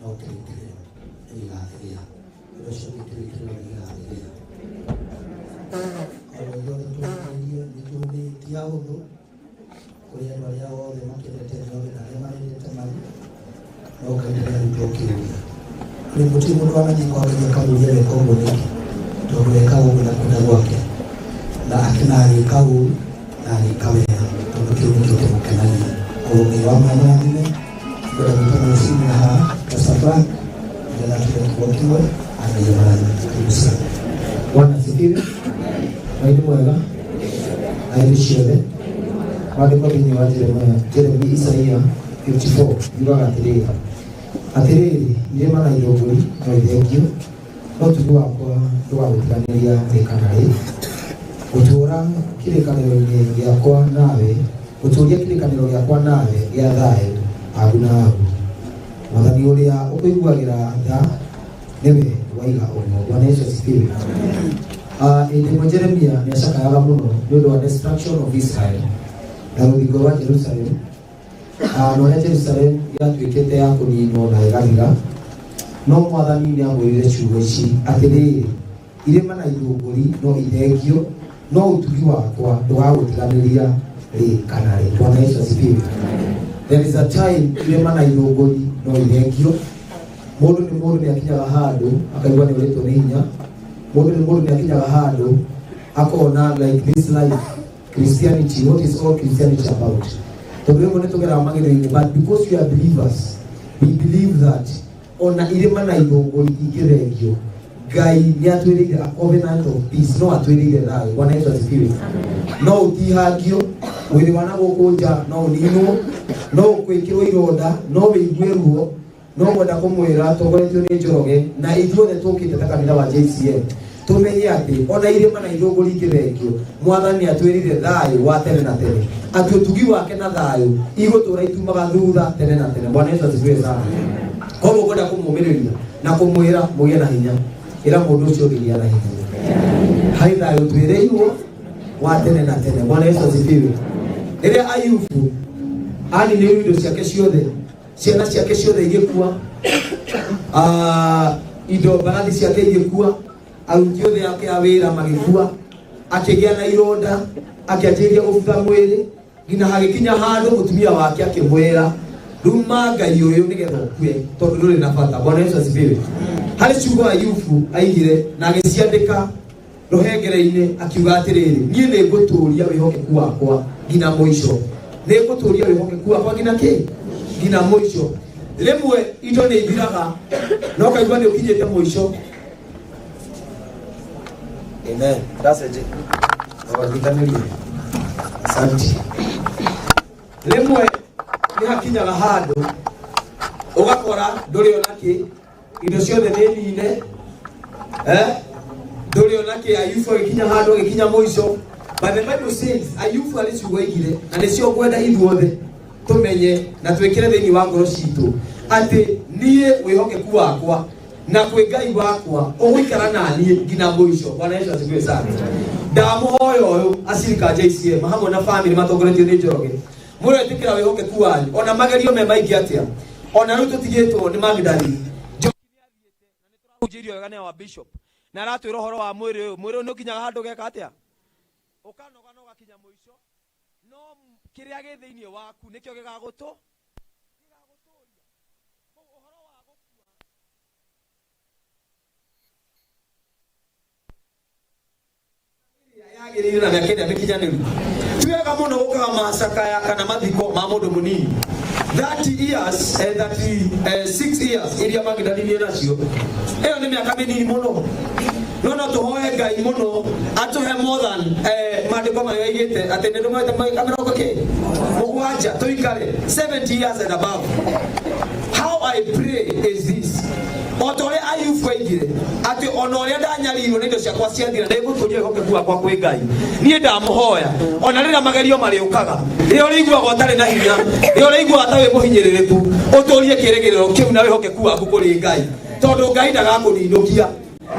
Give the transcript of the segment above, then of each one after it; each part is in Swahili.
kĩrĩkĩrĩro nĩgĩgathirĩra ũcio kĩrĩkĩrĩro nĩgĩgathirĩra ona ithuothe tũgĩrĩrie nĩtũhũthĩtie ũhũthũ kũrĩ andũ arĩa othe makĩendete Ngai na arĩa marendete Ngai no Ngai nĩarutũkĩrĩria rĩu gũtirĩ mũndũ wamenye kwagĩria kamũria weka ũguo nĩkĩ tondũ eka ũguo na kwenda gwake na akĩna agĩka ũru na agĩka wega tondũ kĩu nĩkĩo kĩmũkenagia ũrũmĩ wa mwana wa nyine kwenda gũtana rũcinĩ na haha Kasablanca nĩgetha tũgekwo kiwe anayemarathi karibu sana. Bwana asifiwe. Ngai nĩ mwega na hĩndĩ ciothe. Maandĩko thĩinĩ wa Jeremia Isaia 54 yugaga atĩrĩrĩ irĩma na irũngũri no ithengio no ũtugi wakwa ndũgagũtiganĩria rĩkanarĩ gũtũũria kĩrĩkanĩro gĩakwa nawe gĩa thayũ agu na agu. Mwathani ũrĩa ũkũiguagĩra tha nĩwe waiga ũguo. Bwana Yesu asifiwe. Hĩndĩ Jeremia nĩacakayaga mũno nĩ ũndũ wa destruction of Israel na rũthingo rwa Jerusalem na ũrĩa Jerusalem yatuĩkĩte ya kũninwo na ĩgathira. No Mwathani nĩamwĩrire ciugo ici atĩrĩrĩ irĩma na irũngũri no ithengio no ũtugi wakwa ndũgagũtiganĩria rĩ kana rĩ. Bwana Yesu asifiwe. There is a time irĩma na irũngũri no ithengio. Mũndũ nĩakinyaga handũ akaigua nĩũrĩtwo nĩ hinya. Mũndũ nĩakinyaga handũ akona like this life Christianity, what is all Christianity about? Tondũ rĩmwe nĩtũgeraga magerio-inĩ but because we are believers we believe that ona irĩma na irũngũri ingĩthengio Ngai nĩatwĩrĩire a covenant of peace no atwĩrĩire thayũ. Bwana Yesu asifiwe. No ũtihangio mwĩrĩ wa na gũkũ nja no ũninwo no ũkwĩkĩrwo ironda no wĩigue ruo no mwenda kũmwĩra tongoretio nĩ Njoroge na ithuothe tũkĩte ta kanitha wa JCM tũmenye atĩ ona irĩma na irũngũri ingĩthengio Mwathani atwĩrĩire thayũ wa tene na tene atĩ ũtugi wake na thayũ igũtũũra itumaga thutha tene na tene. Bwana Yesu asifiwe sana. Koguo ngwenda kũmũmĩrĩria na kũmwĩra mũgĩe na hinya ĩra mũndũ ũcio gĩgĩa na hinya harĩ thayũ twĩrĩirwo wa tene na tene. Bwana Yesu asifiwe. Rĩrĩa Ayubu aninĩirwo indo ciake ciothe ciana ciake ciothe igĩkua indo mbarathi ciake igĩkua aruti othe ake a wĩra magĩkua akĩgĩa na ironda akĩanjĩrĩria gũbutha mwĩrĩ nginya hagĩkinya handũ mũtumia wake akĩmwĩra ruma Ngai ũyũ nĩgetha ũkue tondũ ndũrĩ na bata. Bwana Yesu asifiwe. Harĩ ciugo Ayubu aigire na agĩciandĩka rũhengere-inĩ akiuga atĩrĩrĩ niĩ nĩngũtũũria wĩhokeku wakwa nginya mũico. Nĩngũtũũria wĩhokeku wakwa nginya kĩ? Nginya mũico. Rĩmwe indo nĩ ithiraga no kaigua nĩ ũkinyĩte mũico. Amen. That's it. Asante. Rĩmwe nĩ hakinyaga handũ ũgakora ndũrĩ ona kĩ indo ciothe nĩ nine ndũrĩ ona kĩ. Ayubu agĩkinya handũ agĩkinya mũico. But the Bible says Ayubu arĩ ciugo igire na nĩcio ngwenda ithuothe tũmenye na twĩkĩre thĩinĩ wa ngoro citũ atĩ niĩ wĩhokeku wakwa na kwĩ Ngai wakwa ũgũikara na niĩ nginya mũico. Bwana Yesu asifiwe sana. Ndamũhoya ũyũ acirika JCM hamwe na family matongoretio nĩ Njoroge mũretĩkĩra wĩhokeku wanyu ona magerio me maingĩ atĩa ona rĩu tũtigĩtwo nĩ Magdalene Njoroge nĩathiĩte na nĩtũrahunjĩrio wega nĩ wa bishop na aratwĩra ũhoro wa mwĩrĩ ũyũ nĩ ũkinyaga handũ geka atĩa ũkanoga na ũgakinya mũico no kĩrĩa gĩ thĩinĩ waku nĩkĩo gĩgagũtũũria. Ũhoro wa gũkua yagĩrĩire na mĩaka ĩrĩa mĩkinyanĩru ti wega mũno gũkaga macakaya kana mathiko ma mũndũ mũnini 30 years and 36 years iria Magdalene nacio ĩyo nĩ mĩaka mĩnini mũno. No tũhoe Ngai mũno atũhe more than maandĩko marĩa oigĩte atĩ nĩ ndũmĩte mĩaka mũgwanja tũikare 70 years and above. How I pray is this. Otore Ayubu aigire atĩ ona ũrĩa ndanyariirwo nĩ indo ciakwa ciathira nĩngũtũũria wĩhokeku wakwa kwĩ Ngai. Niĩ ndamũhoya ona rĩrĩa magerio marĩũkaga rĩrĩa ũrĩiguaga ũtarĩ na hinya rĩrĩa ũrĩiguaga ta wĩ mũhinyĩrĩrĩku ũtũũrie kĩĩrĩgĩrĩro kĩu na wĩhokeku waku kũrĩ Ngai tondũ Ngai ndagakũninũkia.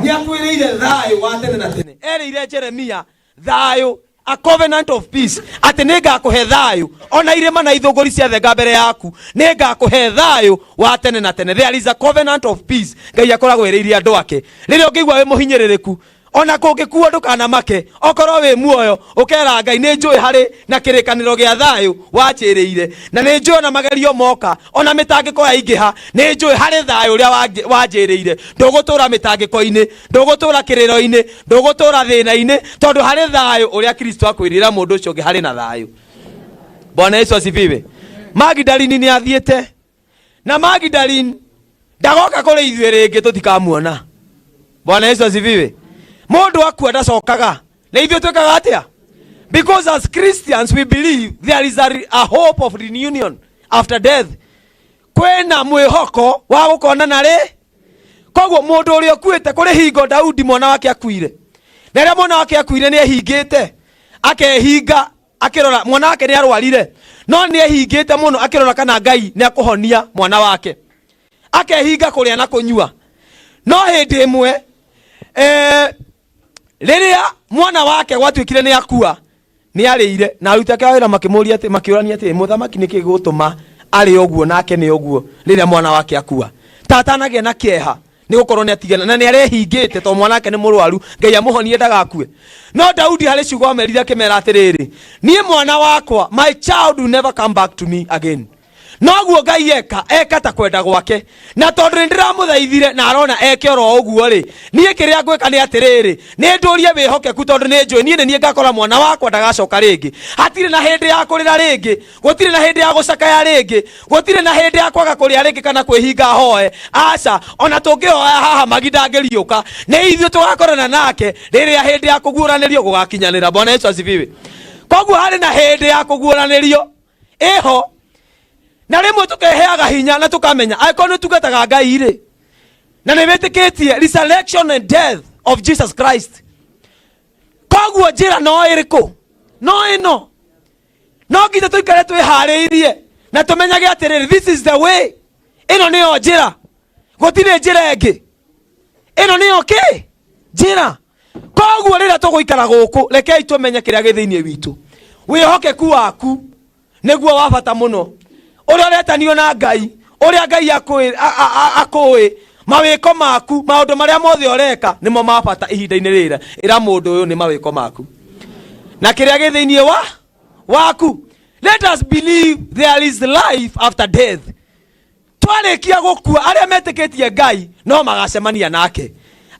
Nĩakwĩrĩire thayũ wa tene na tene. Erĩire Jeremia thayũ a covenant of peace. Ati nega kuhe thayu ona irema na ithuguri cia thenga mbere yaku nega kuhe thayu wa tene na tene. There is a covenant of peace. Ngai akoragwo iriria andu ake riria ngigwa we muhinyiririku ona kungikuo ndukana make okorwo we muoyo ukera Ngai ni njui hari na kirikaniro gia thayu wachiriire na ni njui ona magerio moka ona mitangiko ya ingiha ni njui hari thayu uria wanjiriire ndugutura mitangiko-ini ndugutura kiriro-ini ndugutura thina-ini tondu hari thayu uria Kristo akwirira mundu ucio ungi hari na thayu. Bwana Yesu asifiwe. Magdalene ni athiete na Magdalene ndagoka kuri ithuĩ ringi tutikamuona. Bwana Yesu asifiwe. Mundu akua ndacokaga na ithuĩ twikaga atia? Because as Christians we believe there is a hope of reunion after death. Kwena mwihoko wa gukonana ri. Koguo mundu uria ukuite kuri hingo Daudi mwana wake akuire. Na ria mwana wake akuire ni ehingite akehinga akirora mwana wake ni arwarire no ni ehingite muno akirora kana Ngai ni akuhonia mwana wake akehinga kuria na kunyua no hindi imwe riria mwana wake gwatuikire ni akua ni arire na aruta ka wira makimuria ati makiurania ati muthamaki niki gutuma ari oguo nake ni oguo riria mwana wake akua tata nagia na kieha ni gukorwo ni atigana na ni arehingite to mwana wake ni murwaru Ngai amuhonie ndagakue. No Daudi hari ciugo amerire akimera atiriri nie mwana wakwa my child will never come back to me again. Noguo Ngai eka ta kwenda gwake na tondu ndiramuthaithire na arona eke oro uguo ri nie kiria ngwika ni atiriri ni ndurie wihokeku tondu ni njui nie ni ngakora mwana wakwa ndagacoka ringi hatire na hindi ya kurira ringi gutire na hindi ya gucakaya ringi gutire na hindi ya kwaga kuria ringi kana kwihinga hoe aca ona tungihoya haha magindangiriuka ni ithuĩ tugakorana nake riria hindi ya kuguuranirio gugakinyanira. Bwana Yesu asifiwe. Koguo hari na hindi ya kuguuranirio iho na rimwe tukeheaga hinya na tukamenya aikonu tugetaga Ngai ri na ni witikitie resurrection and death of Jesus Christ. Koguo njira no iriku no ino no ngitha tuikare twihariirie na tumenyage atiriri this is the way ino niyo njira gutire njira ingi ino niyo ki njira. Koguo rira tuguikara guku rekei tumenye kiria githiini witu wihokeku waku niguo wa bata muno uria retanio na Ngai uria Ngai akui mawiko maku maundu maria mothe ureka nimo mabata ihinda-ini rira ira mundu uyu ni mawiko maku na kiria githiini waku. Let us believe there is life after death. Twarikia gukua aria metikitie Ngai no magacemania nake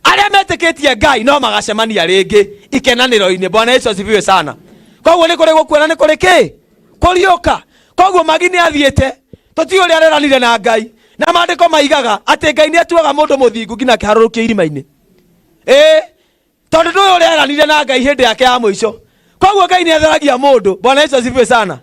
aria metikitie Ngai no magacemania ringi ikenaniro-ini. Bwana Yesu asifiwe sana. Koguo ni kuri gukua na ni kuri ki kuriuka. Koguo magi ni athiete tuti uria areranire na Ngai na mandiko maigaga ati Ngai ni atuaga mundu muthingu ngina kiharurukie irima-ini tondu ndu uria areranire na Ngai hindi yake ya muico. Koguo Ngai ni atheragia mundu. Bwana Yesu asifiwe sana.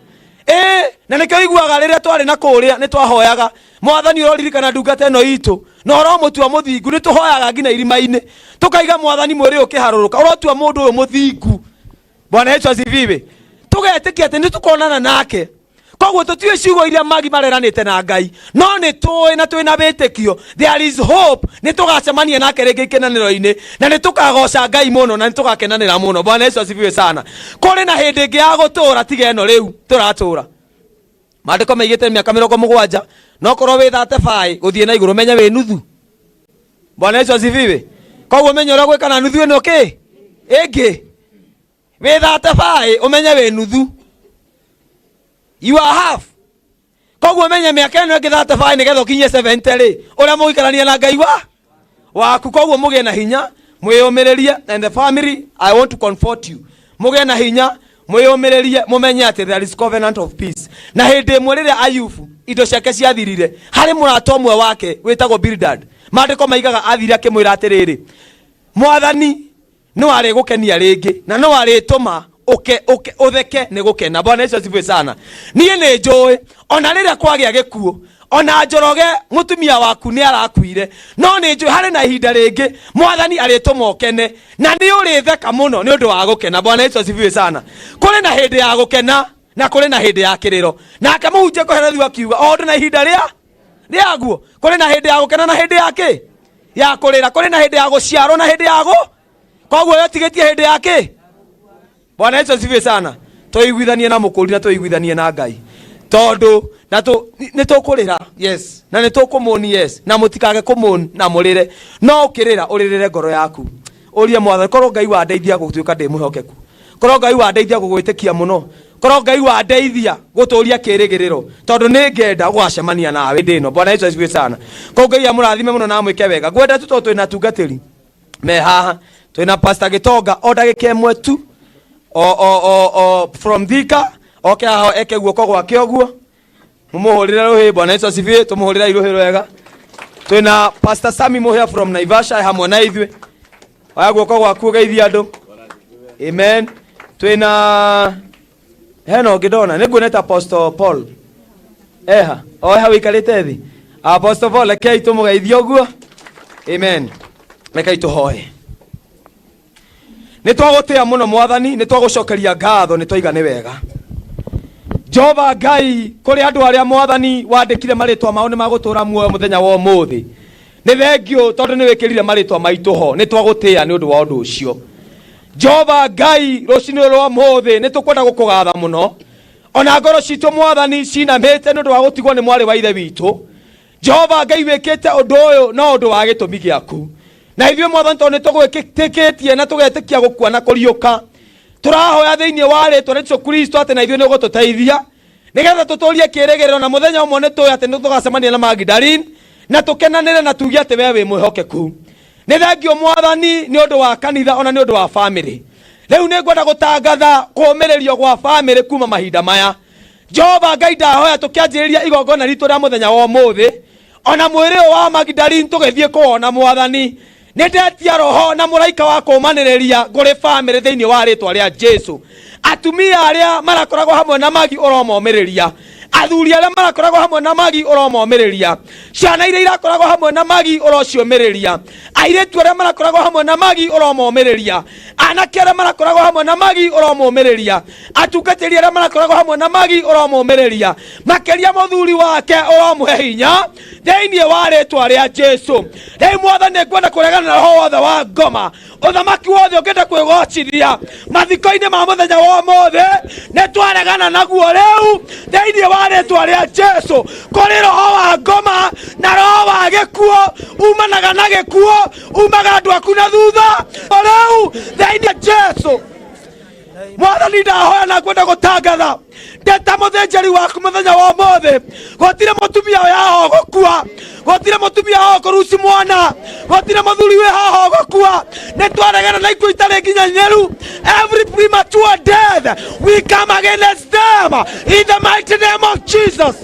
Na nikio iguaga riria twari na kuria ni twahoyaga mwathani uroririkana ndungata ino itu no oromutua muthingu ni tuhoyaga ngina irima-ini tukaiga mwathani mwiri ukiharuruka urotua mundu uyu muthingu. Bwana Yesu asifiwe. Tugetikia ati ni tukonana nake. Koguo tutiwe ciugo iria magi mareranite na Ngai no ni tuwe na twina bitikio there is hope ni tugacemania nake ringi ikenaniro-ini na ni tukagoca Ngai muno na ni tugakenanira muno. Bwana Yesu asifiwe sana. Kuri na hindi ingi ya gutura tiga ino riu turatura mandiko meigite miaka 70 no korwo wi 35 guthie na iguru menya wi nuthu. Bwana Yesu asifiwe. Koguo menya uria gwika na nuthu ino ki ingi wi 35 umenya wi nuthu you are half. Koguo menya miaka ino ingi 35 nigetha ukinye 70 ri uria muikarania na Ngai waku. Koguo mugie na hinya mwiyumiririe and the family I want to comfort you mugie na hinya mwiyumiririe mumenye ati there is covenant of peace. Na hindi imwe riria Ayubu indo ciake ciathirire hari murato umwe wake witagwo Bildad mandiko maigaga athire akimwira atiriri mwathani no ari gukenia ringi na no ari tuma utheke ni gukena. Bwana Yesu asifiwe sana. Nie ni njui ona riria kwagia gikuo ona njoroge mutumia waku ni arakuire no ni njui hari na ihinda ringi mwathani arituma ukene na ni uri theka muno ni undu wa gukena. Bwana Yesu asifiwe sana. Kuri na hindi ya gukena na kuri na hindi ya kiriro na akamuhunjia kuherethi akiuga ondu na ihinda riaguo. Kuri na hindi ya gukena na hindi yake ya kurira. Kuri na hindi ya guciarwo na hindi ya koguo yo tigetie hindi yake. Bwana Yesu asifiwe sana. Tuiguithanie na mukuri na tuiguithanie na Ngai. Tondu na nitukurira, yes, na nitukumuni, yes, na mutikage kumuni na murire. No ukirira uririre ngoro yaku. Urie Mwathani, korwo Ngai wa ndeithia gutuika ndi muhokeku. Korwo Ngai wa ndeithia gugwitikia muno. Korwo Ngai wa ndeithia guturia kirigiriro. Tondu ni ngenda gwacemania nawe ndino. Bwana Yesu asifiwe sana. Korwo Ngai amurathime muno na mwike wega. Gwenda tu twina tungatiri. Me haha twina Pastor Gitonga odagike emwe tu. From Thika. Okay, haho eke guoko gwake oguo. Mumuhurira ruhi. Bwana Yesu asifiwe. Tumuhurira iruhi rwega. Twina Pastor Sami Muhia from Naivasha hamwe na ithwe. Aya guoko gwaku geithia andu. Amen. Twina heno gidona niguoneta Apostle Paul. Eha, oha wikarite thi. Apostle Paul kei tumugeithia oguo. Amen. Rekei tuhoe. Nitwagutia muno Mwathani, nitwagucokeria ngatho, nitwaiga ni wega. Jehova Ngai kuri andu aria Mwathani wandikire maritwa mao ni magutura muoyo muthenya wa umuthi. Ni thengio tondu ni wikirire maritwa maitu ho, nitwagutia ni undu wa undu ucio. Jehova Ngai rucini rwa umuthi nitukwenda gukugatha muno. Ona ngoro citu Mwathani cinamite ni undu wa gutigwo ni mwari wa ithe witu. Jehova Ngai wikite undu uyu no undu wa gitumi giaku. Na ithwe Mwathani tondu nitugwitikitie na tugetikia gukua na kuriuka. Turahoya thiini wa ritwa Yesu Kristo ati na ithwe ni gututeithia. Nigetha tuturie kirigiriro na muthenya umwe nituya ati nitugacemania na Magdalene na tukenanire na tugie ati we wi mwihokeku. Ni thengio Mwathani ni undu wa kanitha ona ni undu wa family. Riu ni ngwenda gutangatha kumiririo gwa family kuma mahinda maya. Jehova Ngai ndahoya tukianjiriria igongona ritu ria muthenya wa umuthi. Ona mwiri wa Magdalene tugithie kuona Mwathani. Nindetia roho na muraika wa kumaniriria nguri family thiini wa ritwa ria Jesu. Atumia aria marakoragwo hamwe na Magi uromomiriria. Athuri aria marakoragwo hamwe na Magi uromomiriria. Ciana iria irakoragwo hamwe na Magi urociomiriria. Airetu aria marakoragwo hamwe na Magi uromomiriria. Anake aria marakoragwo hamwe na Magi uromomiriria. Atungatiri aria marakoragwo hamwe na Magi uromomiriria. Makeria muthuri wake uromuhe hinya thiini wa ritwa ria Jesu. Riu Mwathani ngwenda kuregana na roho wothe wa ngoma. Uthamaki wothe ungenda kwigocithia mathiko-ini ma muthenya wa umuthi nitwaregana naguo riu thiini wa ritwa ria Jesu. Kuri roho wa ngoma na roho wa gikuo umanaga na gikuo umaga andu aku na thutha riu thiini wa Jesu. Mwathani ndahoya na ngwenda gutangatha ndeta muthenjeri waku muthenya wa umuthi gutire mutumia yaho gukua, gutire mutumia yaho kuruci mwana, gutire muthuri we haho gukua. Nitwaregana na ikuo itari nginyanyeru. Every premature death we come against them in the mighty name of Jesus.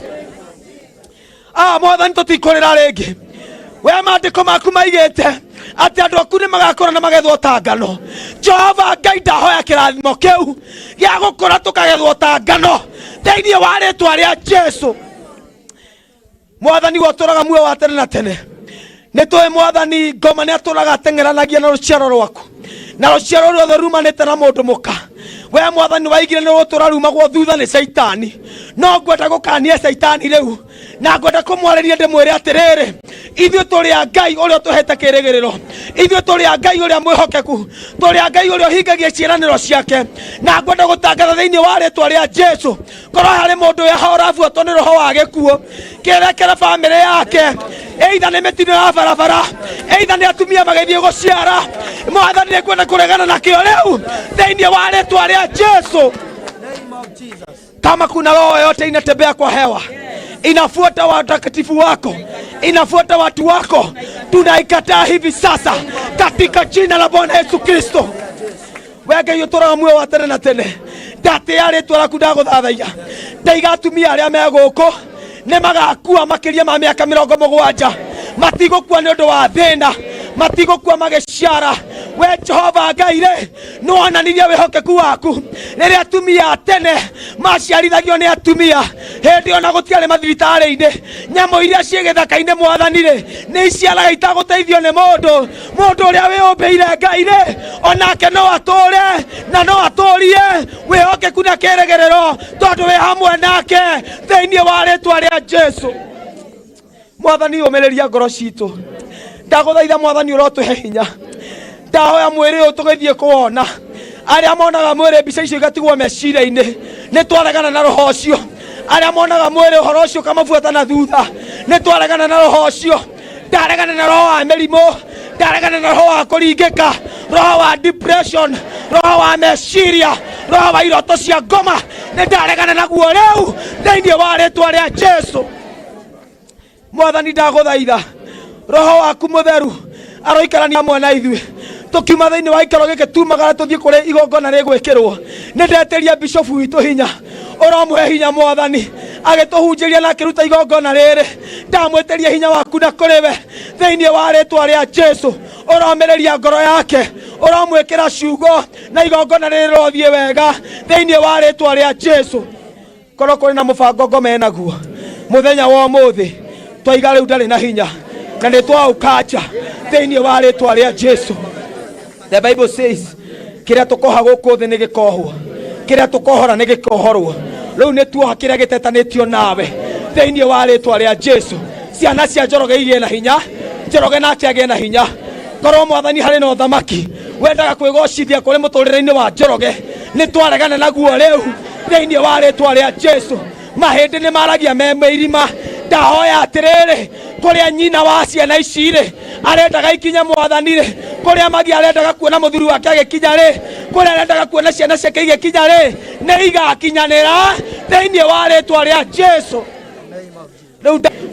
Mwathani tutikorera ringi we mandiko maku maigite ati andu aku ni magakora na magethwo ta ngano. Jehova Ngai ndahoya kirathimo kiu gia gukora tukagethwo ta ngano thiini wa ritwa ria Jesu. Mwathani goturaga muoyo wa tene na tene. Nitwe Mwathani ngoma ni aturaga tengeranagia na ruciaro rwaku na ruciaro ruothe rumanite na mundu muka. We Mwathani waigire ni rutura rumagwo thutha ni Saitani. No ngwenda gukania Saitani riu na ngwenda kumwariria ndimwire atiriri ithuĩ tũrĩ a Ngai ũrĩa ũtũhete kĩrĩgĩrĩro. Ithuĩ tũrĩ a Ngai ũrĩa mwĩhokeku. Tũrĩ a Ngai ũrĩa ũhingagia ciĩranĩro ciake. Na ngwenda gũtangatha thĩinĩ wa rĩĩtwa rĩa Jesu. Korwo harĩ mũndũ ũyũ ũrabuatwo nĩ roho wa gĩkuũ kĩrekere bamĩrĩ yake, either nĩ mĩtino ya barabara, either nĩ atumia magĩthiĩ gũciara, Mwathani nĩngwenda kũregana nakĩo rĩu thĩinĩ wa rĩĩtwa rĩa Jesu. Kama kuna roho yote inatembea kwa hewa, inafuata watakatifu wako, inafuata watu wako, tunaikataa hivi sasa katika jina la Bwana Yesu Kristo. Wege yotora muoyo wa tene na tene ndate yale twara kudago thathaia ndaigatumia aria megoko ne magakua makiria ma miaka 70 matigokua ni undu wa thina, matigokua mageciara. We Jehova Ngai re no ananirie wihokeku waku riria atumia tene maciarithagio ni atumia hindi ona gutiare mathibitari-ini nyamo iria ciegethaka-ini Mwathani re ni iciaraga itaguteithio ni mundu uria wiumbiire Ngai re onake no ature na no aturie wihokeku na kiregerero tondu wi hamwe nake thiini wa rĩĩtwa rĩa Jesu. Mwathani umĩrĩria ngoro ciitũ, ndagũthaitha Mwathani ũrotuhe hinya, ndahoya mwĩrĩ ũyũ tũgĩthiĩ kuona aria monaga mwere mbica icio igatigwo meciria-inĩ nĩ twaregana na roho ũcio. Aria monaga mwere ũhoro ũcio kamabuata na thutha nĩ twaregana na roho ũcio. Ndaregana na roho wa mĩrimũ, ndaregana na roho wa kũringĩka, roho wa depression, roho wa meciria, roho wa iroto cia ngoma, nĩ ndaregana naguo rĩu thĩinĩ wa rĩtwa rĩa Jesu. Mwathani ndagũthaitha roho waku mũtheru aroikarania hamwe na ithuĩ tukiuma thĩinĩ wa ikaro gĩkĩ tumagara tũthiĩ kũrĩ igongona rĩgwĩkĩrwo. Nĩ ndeteria bishofu witũ hinya, ũromũhe hinya Mwathani agĩtũhunjĩria na akĩruta igongona rĩrĩ. Ndamwĩtĩria hinya waku na kũrĩ we thĩinĩ wa rĩtwa rĩa Jesu. Ũromereria ngoro yake, ũromwĩkĩra ciugo na igongona rĩrĩ rothiĩ wega thĩinĩ wa rĩtwa rĩa Jesu. Korwo kũrĩ na mũbango ngome naguo mũthenya wa ũmũthĩ twaiga rĩu ndarĩ na hinya na nĩ twaũkanja thĩinĩ wa rĩtwa rĩa Jesu. The Bible says kĩrĩa tũkoha gũkũ thĩ nĩ gĩkohwo, kĩrĩa tũkohora nĩ gĩkohorwo. Rĩu nĩ tuoha kĩrĩa gĩtetanĩtio nawe thĩinĩ wa rĩtwa rĩa Jesu. Ciana cia Njoroge igĩe na hinya, Njoroge nake agĩe na hinya. Korwo Mwathani harĩ na ũthamaki wendaga kwĩgocithia kũrĩ mũtũrĩre-inĩ wa Njoroge, nĩ twaregana naguo rĩu thĩinĩ wa rĩtwa rĩa Jesu. Mahĩndĩ nĩ maragia me irima. Ndahoya atĩrĩrĩ kũrĩa nyina wa ciana ici rĩ arendaga ikinya Mwathani rĩ, kũrĩa magi arendaga kuona mũthuri wake agĩkinya rĩ, kũrĩa arendaga kuona ciana ciake igĩkinya rĩ, nĩ igakinyanĩra thĩinĩ wa rĩtwa rĩa Jesu.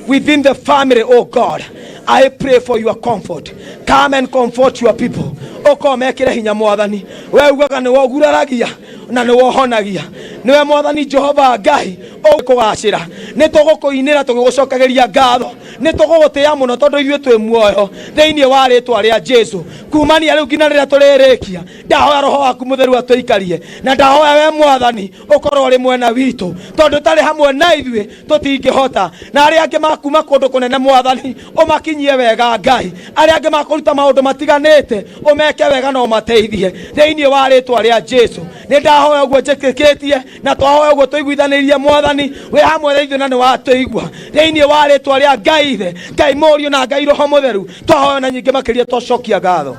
Within the family, oh God, I pray for your comfort. Come and comfort your people. Ũkomekĩre hinya Mwathani. We ugaga nĩ woguraragia na nĩ wohonagia. Nĩwe Mwathani Jehova Ngai ũkũgacĩra. Nĩ tũgũkũinĩra tũgĩgũcokagĩria ngatho. Nĩ tũgũgũtĩĩa mũno tondũ ithuĩ twĩ muoyo thĩinĩ wa rĩtwa rĩa Jesu. Kumania rĩu nginya rĩrĩa tũrĩrĩkia, ndahoya roho waku mũtheru atũikarie, na ndahoya we Mwathani ũkorwo ũrĩ mwena witũ tondũ tarĩ hamwe na ithuĩ tũtingĩhota. Na arĩa angĩ makuma kũndũ kũnene Mwathani ũmakinyie wega Ngai. Arĩa angĩ makũruta maũndũ matiganĩte ũmeke wega na ũmateithie thĩinĩ wa rĩtwa rĩa Jesu. Nĩ ndahoya ũguo njĩkĩkĩtie na twahoya ũguo tũiguithanĩirie Mwathani wĩ hamwe na ithuĩ na nĩ watũigua thĩinĩ wa rĩtwa rĩa Ngai Ithe, Ngai Mũriũ na Ngai Roho Mũtheru. Twahoya na nyingĩ makĩria twacokia ngatho.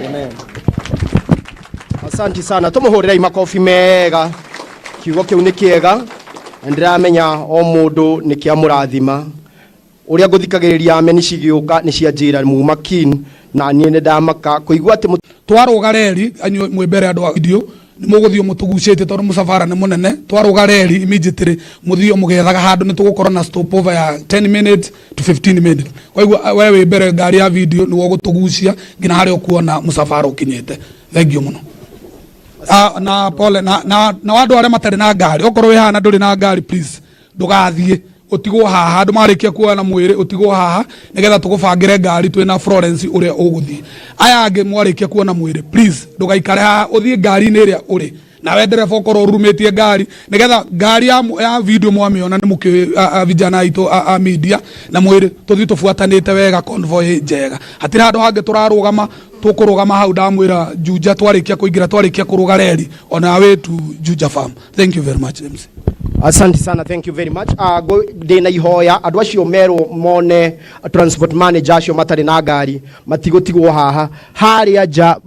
Amen. Asante sana, tumuhũrĩrai makofi mega. Kiugo kĩu nĩ kĩega, ndiramenya o mũndũ nĩ kĩamũrathima. Ũrĩa ngũthikagĩrĩria ameni cigĩũka nĩ cia njĩra muma kin na niĩ nĩ ndamaka kũigua atĩ twarũga reri anyuĩ mwĩ mbere andũ a video nĩ mũgũthiĩ mũtugucĩte tondũ mũsafara nĩ mũnene. Twarũga reri immediately mũthiĩ mũgethaga handũ nĩ tũgũkorwo na stopover ya 10 minutes to 15 minutes. Kwa hivyo wewe wĩ mbere ngari ya video nĩ wogũtugucia nginya harĩa ũkuona mũsafara ũkinyĩte. Thank you mũno. Na pole na andũ arĩa matarĩ na ngari, okorwo wĩ haha na ndũrĩ na ngari please ndũgathiĩ, utigwo haha andũ marĩkia kuoya na mwĩrĩ utigwo haha nigetha tũgũbangĩre ngari twĩna Florence ũrĩa ũgũthiĩ. Aya angĩ mwarĩkia kuona mwĩrĩ please ndũgaikare haha, ũthiĩ ngari-inĩ ĩrĩa ũrĩ na we ndereba ũkorwo ũrumĩtie ngari nigetha ngari ya video mwamĩona nĩ mũkĩũĩ vijana aitũ a media na mwĩrĩ tũthiĩ tũbuatanĩte wega convoy njega. Hatirĩ handũ hangĩ tũrarũgama, tũkũrũgama hau ndamwĩra Juja twarĩkia kũingĩra twarĩkia kũrũga reri on our way to Juja farm. Thank you very much MC. Asante sana, thank you very much. Ndĩna ihoya andũ acio merwo mone transport manager acio matarĩ na ngari matigũtigwo haha, harĩa nja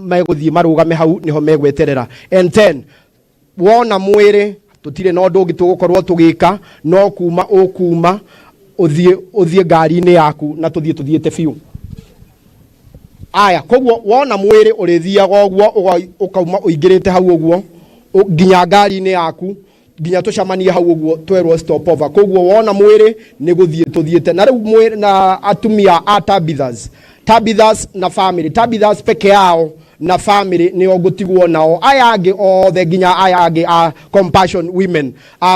megũthiĩ marũgame hau niho megweterera. And then wona mwĩrĩ tũtirĩ na ũndũ ũngĩ tũgũkorwo tũgĩka no kuma ũkuma ũthiĩ ngari-inĩ yaku na tũthiĩte biũ. Aya koguo wona mwĩrĩ ũrĩthiaga ũguo ũkauma ũingĩrĩte hau ũguo nginya ngari-inĩ yaku nginya tũcamanie hau ũguo twerwo stopover. Koguo wona mwĩrĩ nĩ gũthiĩ tũthiĩte na rĩu mwĩrĩ na atumia a Tabithas na family, Tabithas peke yao na family nĩ ũgũtigwo nao. Aya angĩ othe nginya aya angĩ a compassion women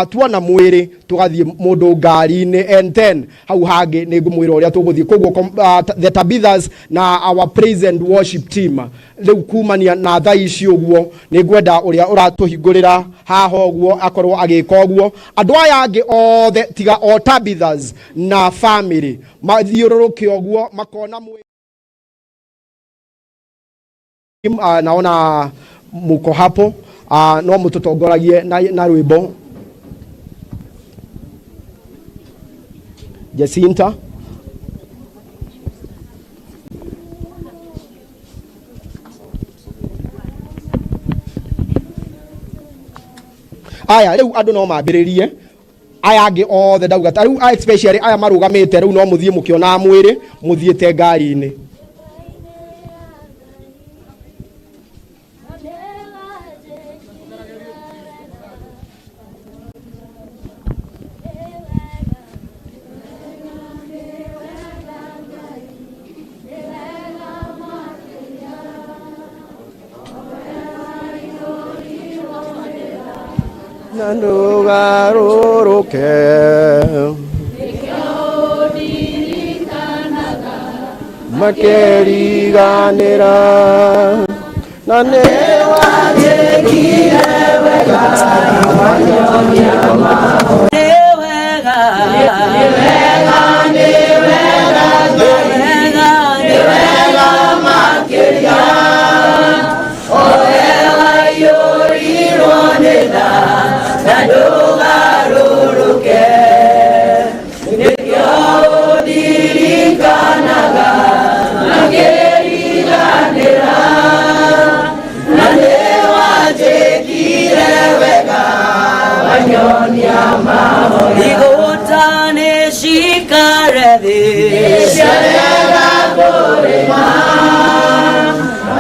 tuona mwĩrĩ tũgathiĩ mũndũ ngari-inĩ and then hau hangĩ nĩ ngũmwĩra ũrĩa tũgũthiĩ. Koguo the Tabithas na our praise and worship team rĩu kumania na thaa ici ũguo nĩ ngwenda ũrĩa ũratũhingũrĩra haha ũguo akorwo agĩka ũguo. Andũ aya angĩ othe tiga o Tabithas na family mathiũrũrũke ũguo makona mwĩrĩ. Naona muko hapo no mũtũtongoragie na rwĩmbo. Jacinta aya riu andu no mambiririe aya angi othe ndauga ta riu especially aya marugamite riu no muthie mukiona mwiri muthiete ngari-ini Nandugaruruke makeriganira nanewagekire wega Igotane shikarede sharega korema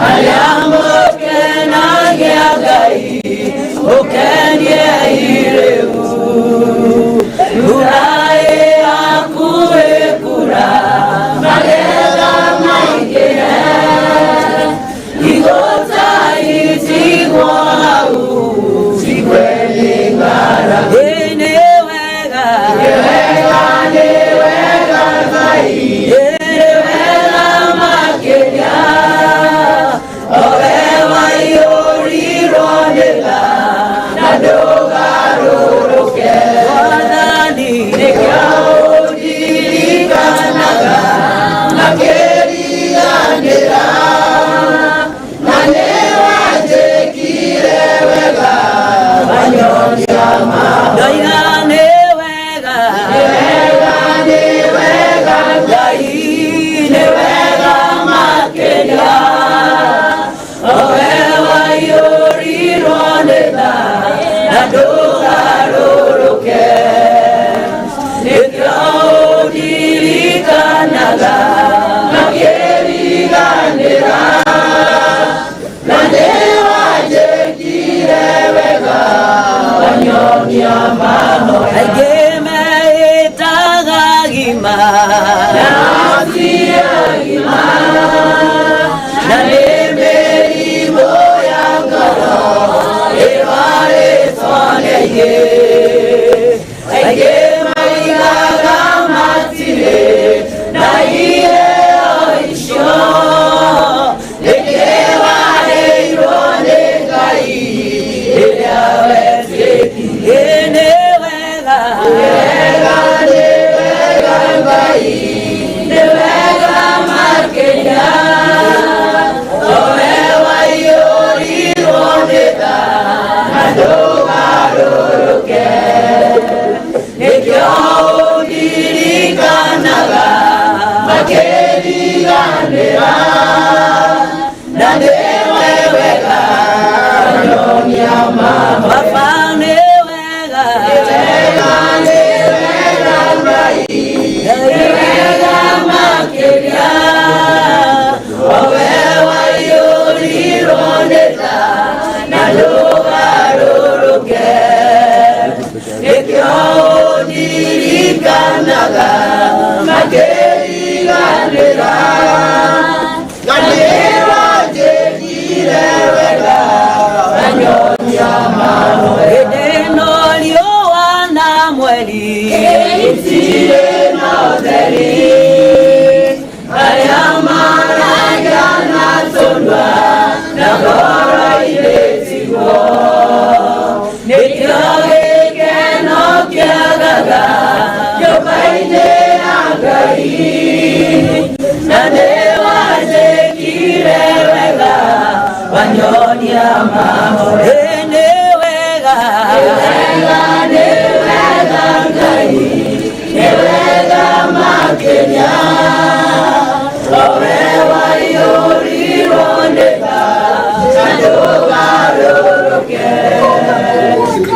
ayamoke na yagai okanye ireu urae akue kura magela maikere igota itigwau sikwelingara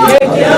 Kenya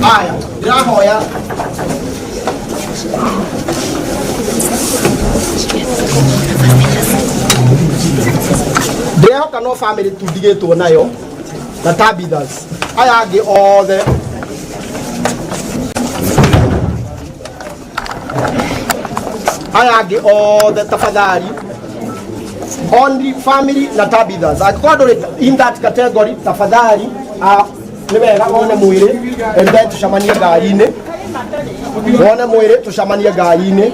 Aya, ndirahoya ndirehoka no family tundigitwo nayo na Tabithas aya angi othe tafadhali only family na Tabithas according in that category tafadhali ni wega one mwire and then tucamanie ngari-inĩ wone mwire tucamanie ngari-inĩ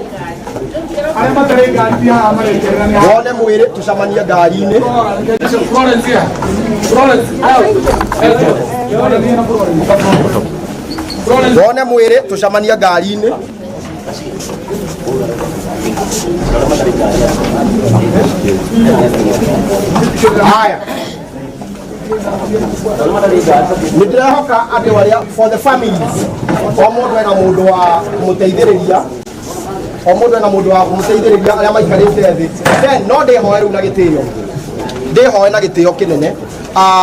wone mwire tucamanie ngari-inĩ wone mwire tucamanie ngari-inĩ haya nitrehoka ati waria for the families o mundu ena mundu wa kumuteithiriria o mundu ena mundu wa kumuteithiriria aria maikarite thi then no ndihoe riu na gitio ndihoe na gitio kinene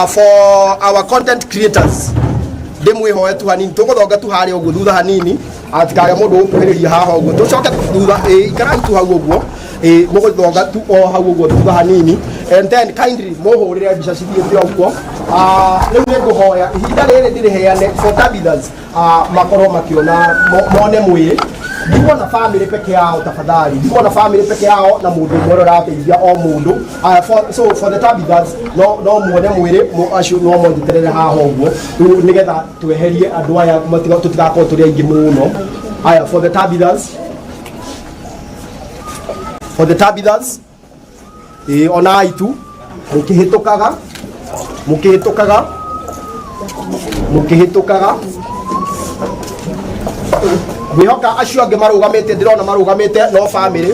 for our content creators ndimwihoe tu hanini tuguthonga tu haria uguo thutha hanini atikare mundu ukuhiriria haha uguo tucoke thutha ikarai tu hau uguo muguthonga tu o hau uguo thutha hanini and then kindly muhurire mbica cithiite uguo riu ninguhoya ihinda riri ndiriheane for Tabithas makorwo makiona mone mwiri ndikuona family peke yao tafadhali ndikuona family peke yao na mundu mwero rateithia o mundu so for the Tabithas no muone mwiri acio no monditerere haha uguo riu nigetha tweherie andu aya tutigakorwo turi aingi muno aya for the Tabithas onai tu mukihitukaga wihoka acio angi marugamite ndirona marugamite no family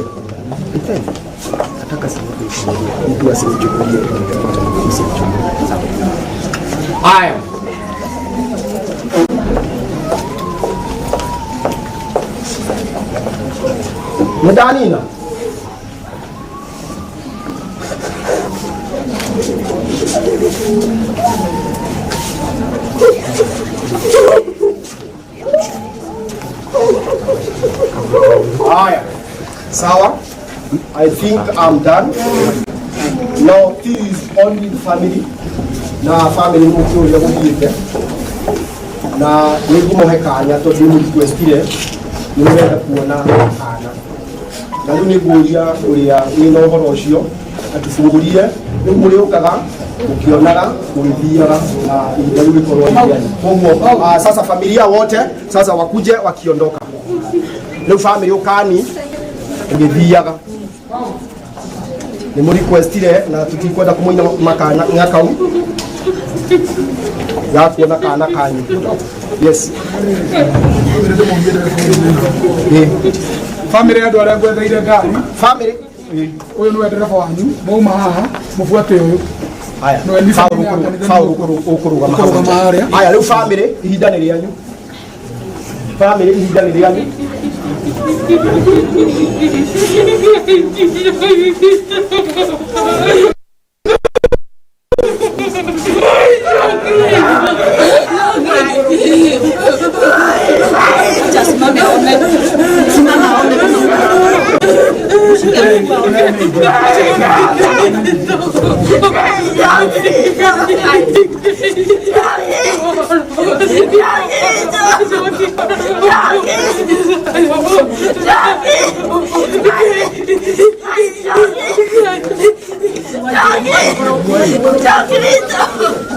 aya Medanina Aya, sawa. I think I'm done. Now this is only the family. Na family mukuri ya mugite. Na nigumohe kanya to ndi requestire. Niwenda kuona kana. Na riu niguria uria wina uhoro ucio atufungurie riu muri ukaga ukionaga kurithiaga na ndio rikorwo yani. Koguo sasa familia wote sasa wakuje wakiondoka. Riu family ukani ngithiaga ni muri requestire na tutikwenda kumuina makana ngakau ya kuona kana kanyu. Yes. Family andu aria ngwetheire ngari Family uyu ni ndereba wanyu mauma haha mufuate uyu aya ukuruga maharia aya riu family ihinda ni rianyu family ihinda ni rianyu Jackie!